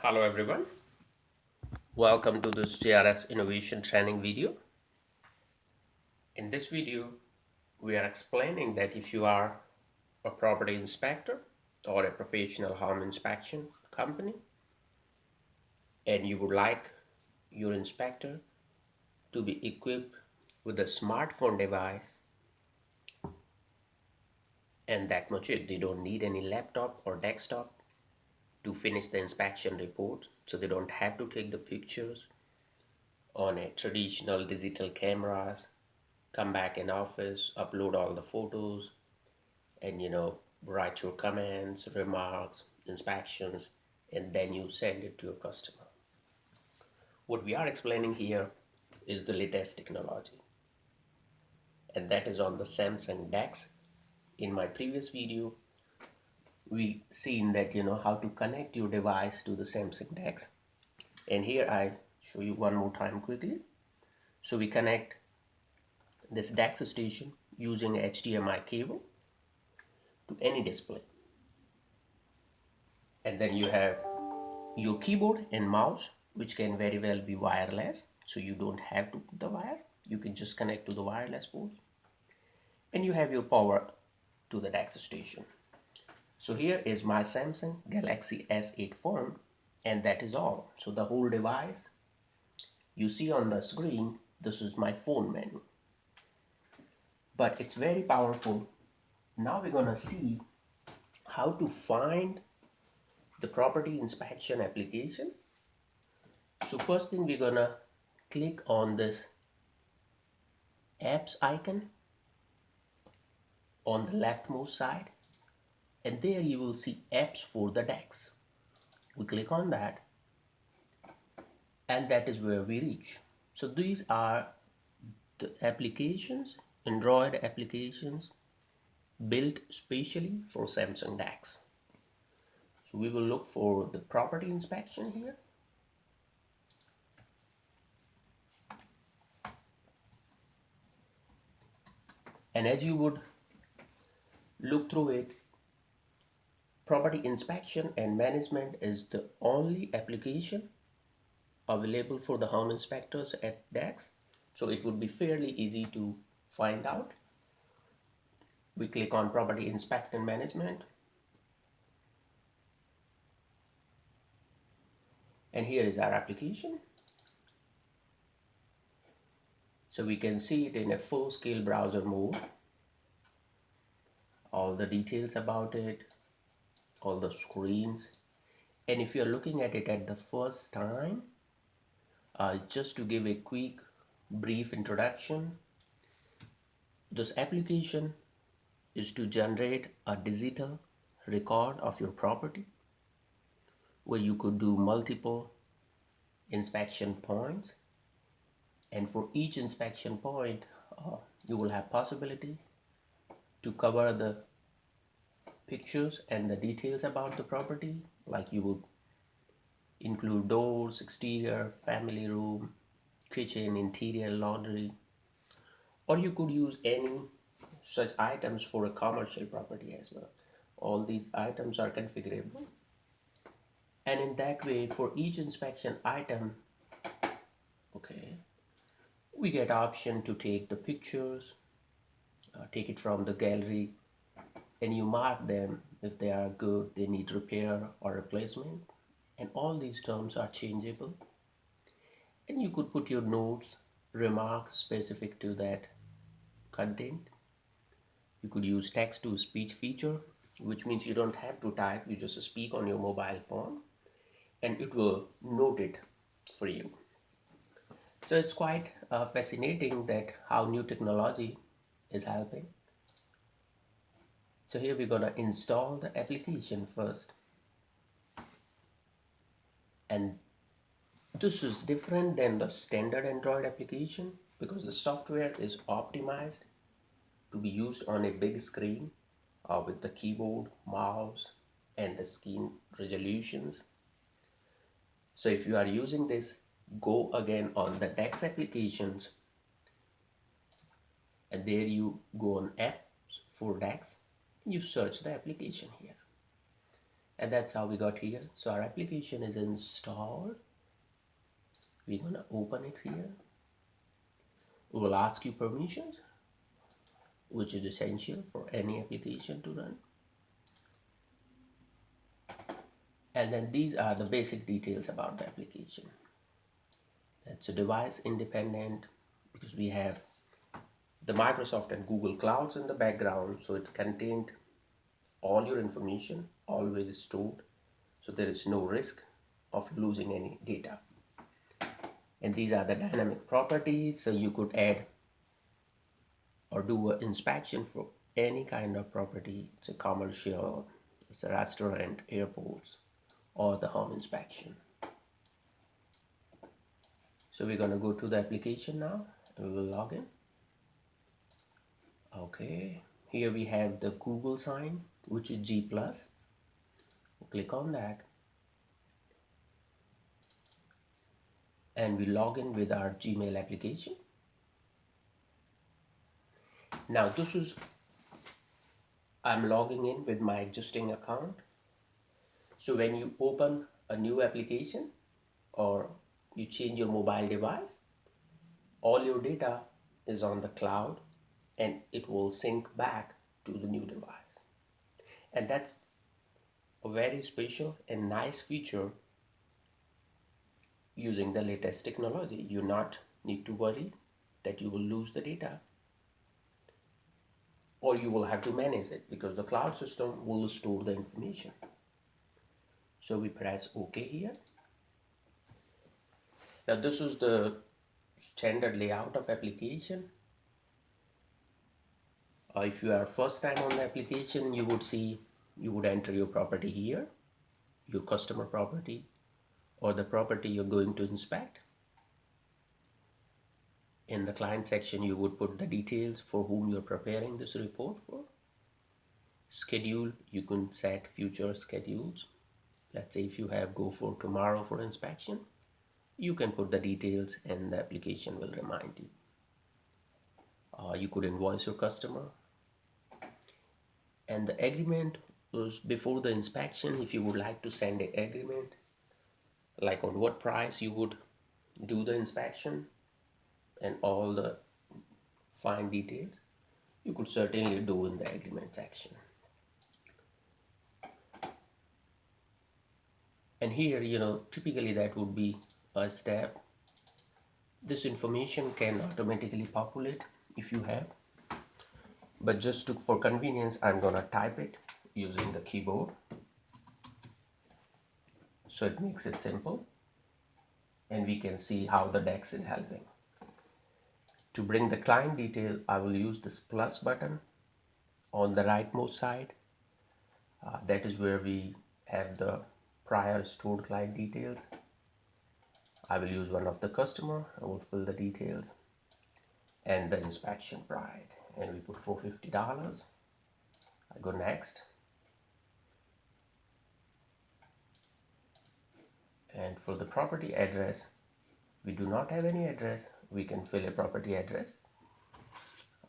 Hello everyone, welcome to this JRS innovation training video. In this video, we are explaining that if you are a property inspector or a professional home inspection company and you would like your inspector to be equipped with a smartphone device and that much it, they don't need any laptop or desktop to finish the inspection report, so they don't have to take the pictures on a traditional digital cameras, come back in office, upload all the photos, and write your comments, remarks, inspections, and then you send it to your customer. What we are explaining here is the latest technology, and that is on the Samsung DEX. In my previous video, we seen that how to connect your device to the Samsung DEX, and here I show you one more time quickly. So we connect this DEX station using HDMI cable to any display, and then you have your keyboard and mouse, which can very well be wireless, so you don't have to put the wire, you can just connect to the wireless port, and you have your power to the DEX station. So here is my Samsung Galaxy S8 phone, and that is all. So the whole device you see on the screen, this is my phone menu, but it's very powerful. Now we're gonna see how to find the property inspection application. So first thing, we're gonna click on this apps icon on the leftmost side, and there you will see apps for the DEX. We click on that, and that is where we reach. So these are the applications, Android applications built specially for Samsung DEX. So we will look for the property inspection here. And as you would look through it, property inspection and management is the only application available for the home inspectors at DEX. So it would be fairly easy to find out. We click on property inspect and management. And here is our application. So we can see it in a full scale browser mode. All the details about it, all the screens. And if you're looking at it at the first time, just to give a quick brief introduction, this application is to generate a digital record of your property where you could do multiple inspection points, and for each inspection point you will have possibility to cover the pictures and the details about the property, like you would include doors, exterior, family room, kitchen, interior, laundry, or you could use any such items for a commercial property as well. All these items are configurable, and in that way for each inspection item, okay, we get option to take the pictures, take it from the gallery, and you mark them if they are good, they need repair or replacement, and all these terms are changeable, and you could put your notes, remarks specific to that content. You could use text to speech feature, which means you don't have to type, you just speak on your mobile phone and it will note it for you. So it's quite fascinating that how new technology is helping. So here we're gonna install the application first, and this is different than the standard Android application because the software is optimized to be used on a big screen with the keyboard, mouse, and the screen resolutions. So if you are using this, go again on the DEX applications, and there you go on apps for DEX, and you search the application here. And that's how we got here. So our application is installed. We're gonna open it here. It will ask you permissions, which is essential for any application to run. And then these are the basic details about the application. That's a device independent because we have the Microsoft and Google clouds in the background, so it contained all your information always stored, so there is no risk of losing any data. And these are the dynamic properties, so you could add or do an inspection for any kind of property. It's a commercial, it's a restaurant, airports, or the home inspection. So we're going to go to the application now and we will log in. Okay, here we have the Google sign, which is G+. We'll click on that and we log in with our Gmail application. Now I'm logging in with my existing account. So when you open a new application or you change your mobile device, all your data is on the cloud and it will sync back to the new device. And that's a very special and nice feature using the latest technology. You not need to worry that you will lose the data or you will have to manage it because the cloud system will store the information. So we press OK here. Now this is the standard layout of application. If you are first time on the application, you would enter your property here, your customer property or the property you're going to inspect. In the client section, you would put the details for whom you're preparing this report for. Schedule, you can set future schedules. Let's say if you have go for tomorrow for inspection, you can put the details and the application will remind you. You could invoice your customer. And the agreement was before the inspection. If you would like to send an agreement, like on what price you would do the inspection and all the fine details, you could certainly do in the agreement section. And here, typically that would be a step. This information can automatically populate if you have, but just for convenience, I'm gonna type it using the keyboard. So it makes it simple and we can see how the DEX is helping. To bring the client detail, I will use this plus button on the rightmost side. That is where we have the prior stored client details. I will use one of the customer. I will fill the details and the inspection price, and we put $450. I go next, and for the property address, we do not have any address. We can fill a property address.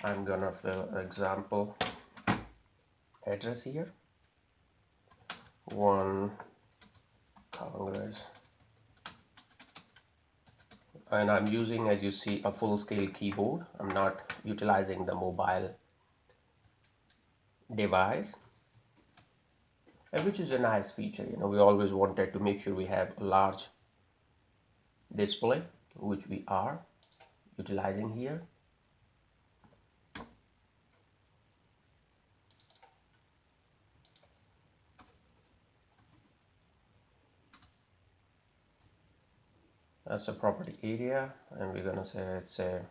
I'm gonna fill example address here, 1 Congress, and I'm using, as you see, a full-scale keyboard. I'm not utilizing the mobile device, and which is a nice feature. We always wanted to make sure we have a large display, which we are utilizing here. That's a property area, and we're gonna say it's a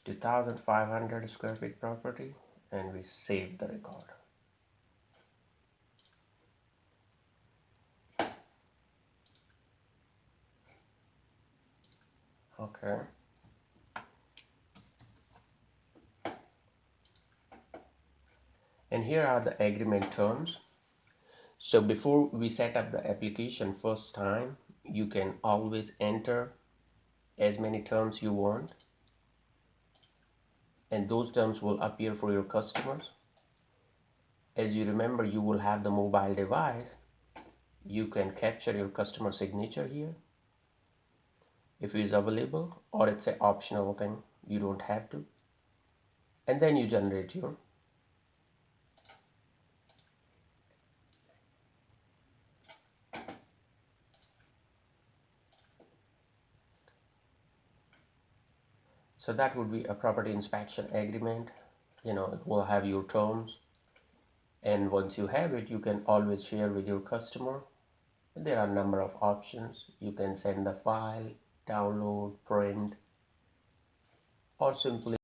2,500 square feet property, and we save the record. Okay. And here are the agreement terms. So before we set up the application first time, you can always enter as many terms you want, and those terms will appear for your customers. As you remember, you will have the mobile device. You can capture your customer signature here if it is available, or it's an optional thing, you don't have to. And then you generate your so that would be a property inspection agreement. It will have your terms, and once you have it, you can always share with your customer. There are a number of options. You can send the file, download, print, or simply